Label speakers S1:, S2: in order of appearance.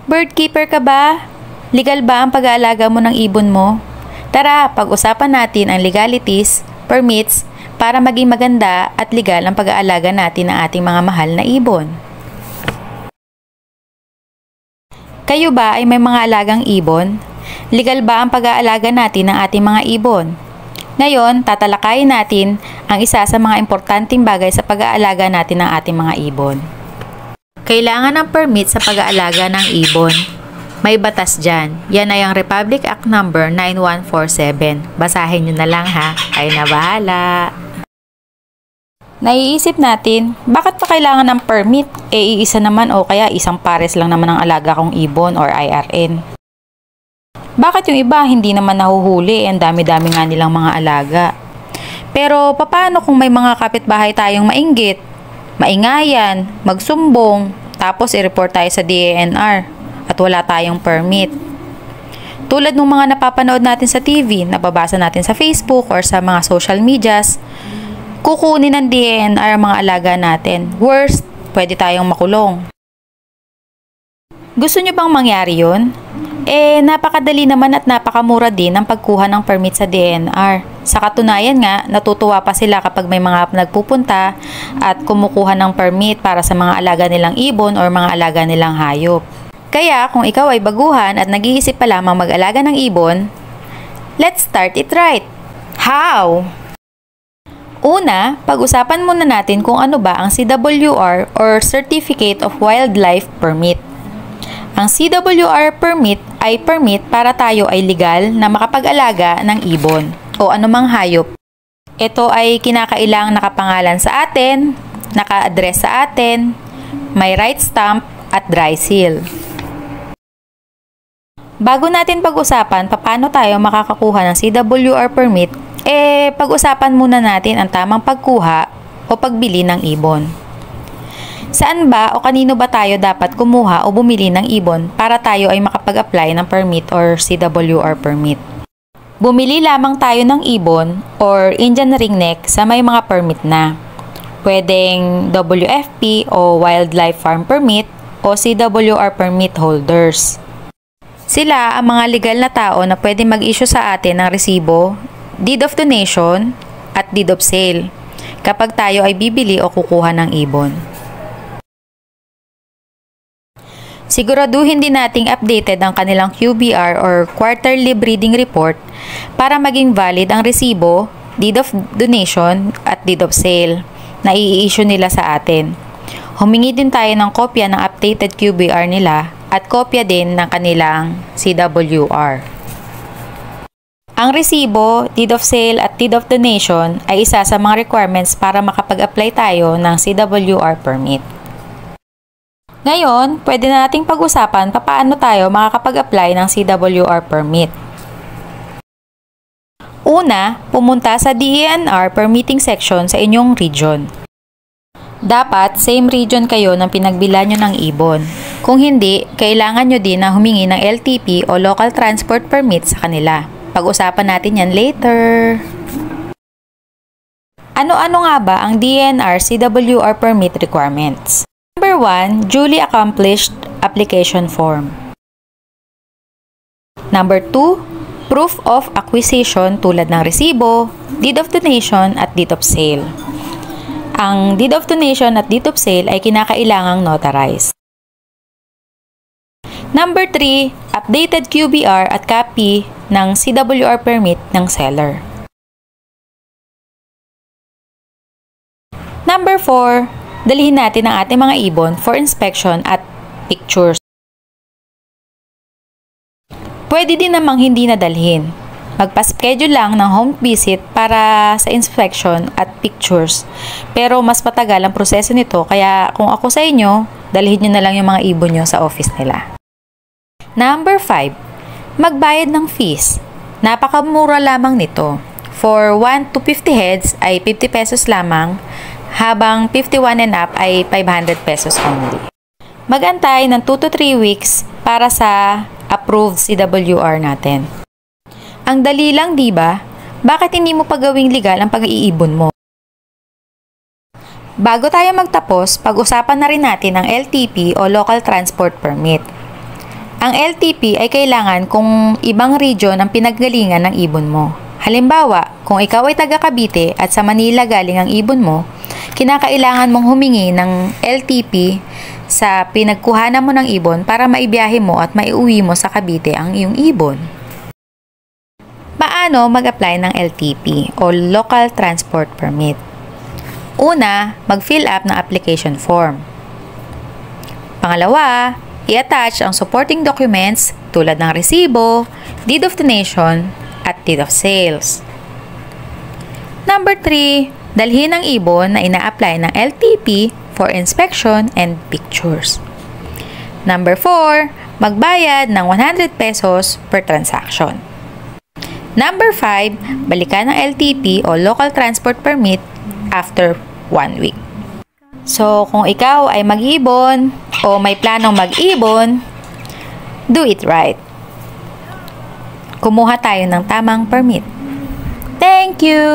S1: Bird keeper ka ba? Legal ba ang pag-aalaga mo ng ibon mo? Tara, pag-usapan natin ang legalities, permits, para maging maganda at legal ang pag-aalaga natin ng ating mga mahal na ibon. Kayo ba ay may mga alagang ibon? Legal ba ang pag-aalaga natin ng ating mga ibon? Ngayon, tatalakayin natin ang isa sa mga importanteng bagay sa pag-aalaga natin ng ating mga ibon. Kailangan ng permit sa pag-aalaga ng ibon. May batas dyan. Yan ay ang Republic Act No. 9147. Basahin nyo na lang ha. Ay na bahala. Naiisip natin, bakit pa kailangan ng permit? Iisa naman o kaya isang pares lang naman ang alaga kong ibon or IRN. Bakit yung iba hindi naman nahuhuli? Ang dami-dami nga nilang mga alaga. Pero paano kung may mga kapitbahay tayong mainggit, maingayan, magsumbong, tapos i-report tayo sa DENR at wala tayong permit? Tulad ng mga napapanood natin sa TV, nababasa natin sa Facebook or sa mga social medias, kukunin ng DENR ang mga alaga natin. Worst, pwede tayong makulong. Gusto nyo bang mangyari yun? Napakadali naman at napakamura din ang pagkuha ng permit sa DENR. Sa katunayan nga, natutuwa pa sila kapag may mga nagpupunta at kumukuha ng permit para sa mga alaga nilang ibon or mga alaga nilang hayop. Kaya kung ikaw ay baguhan at nag-iisip pa lamang mag-alaga ng ibon, let's start it right! How? Una, pag-usapan muna natin kung ano ba ang CWR or Certificate of Wildlife Permit. Ang CWR permit ay permit para tayo ay legal na makapag-alaga ng ibon o anumang hayop. Ito ay kinakailangang nakapangalan sa atin, naka-address sa atin, may right stamp at dry seal. Bago natin pag-usapan paano tayo makakakuha ng CWR permit, pag-usapan muna natin ang tamang pagkuha o pagbili ng ibon. Saan ba o kanino ba tayo dapat kumuha o bumili ng ibon para tayo ay makapag-apply ng permit or CWR permit? Bumili lamang tayo ng ibon or Indian ringneck sa may mga permit na. Pwedeng WFP o Wildlife Farm Permit o CWR permit holders. Sila ang mga legal na tao na pwede mag-issue sa atin ng resibo, deed of donation at deed of sale kapag tayo ay bibili o kukuha ng ibon. Siguraduhin din nating updated ang kanilang QBR or Quarterly Breeding Report para maging valid ang resibo, deed of donation at deed of sale na i-issue nila sa atin. Humingi din tayo ng kopya ng updated QBR nila at kopya din ng kanilang CWR. Ang resibo, deed of sale at deed of donation ay isa sa mga requirements para makapag-apply tayo ng CWR permit. Ngayon, pwede na nating pag-usapan paano tayo makakapag-apply ng CWR permit. Una, pumunta sa DENR permitting section sa inyong region. Dapat same region kayo ng pinagbilan nyo ng ibon. Kung hindi, kailangan nyo din na humingi ng LTP o Local Transport Permit sa kanila. Pag-usapan natin yan later. Ano-ano nga ba ang DENR CWR permit requirements? Number 1, duly accomplished application form. Number 2, proof of acquisition tulad ng resibo, deed of donation at deed of sale. Ang deed of donation at deed of sale ay kinakailangang notarized. Number 3, updated QBR at copy ng CWR permit ng seller. Number 4, dalhin natin ang ating mga ibon for inspection at pictures. Pwede din namang hindi nadalhin. Magpa-schedule lang ng home visit para sa inspection at pictures. Pero mas matagal ang proseso nito kaya kung ako sa inyo, dalhin nyo na lang yung mga ibon nyo sa office nila. Number 5, magbayad ng fees. Napakamura lamang nito. For 1 to 50 heads ay 50 pesos lamang, habang 51 and up ay 500 pesos only. Mag-antay ng 2 to 3 weeks para sa approved CWR natin. Ang dali lang, di ba? Bakit hindi mo pa gawing legal ang pag-iibon mo? Bago tayo magtapos, pag-usapan na rin natin ang LTP o Local Transport Permit. Ang LTP ay kailangan kung ibang region ang pinaggalingan ng ibon mo. Halimbawa, kung ikaw ay taga Cavite at sa Manila galing ang ibon mo, kinakailangan mong humingi ng LTP sa pinagkuhanan mo ng ibon para maibiyahe mo at maiuwi mo sa Cavite ang iyong ibon. Paano mag-apply ng LTP o Local Transport Permit? Una, mag-fill up ng application form. Pangalawa, i-attach ang supporting documents tulad ng resibo, deed of donation, at deed of sales. Number 3, dalhin ang ibon na ina-apply ng LTP for inspection and pictures. Number 4, magbayad ng 100 pesos per transaction. Number 5, balikan ng LTP o Local Transport Permit after 1 week. So, kung ikaw ay mag-ibon o may planong mag-ibon, do it right. Kumuha tayo ng tamang permit. Thank you!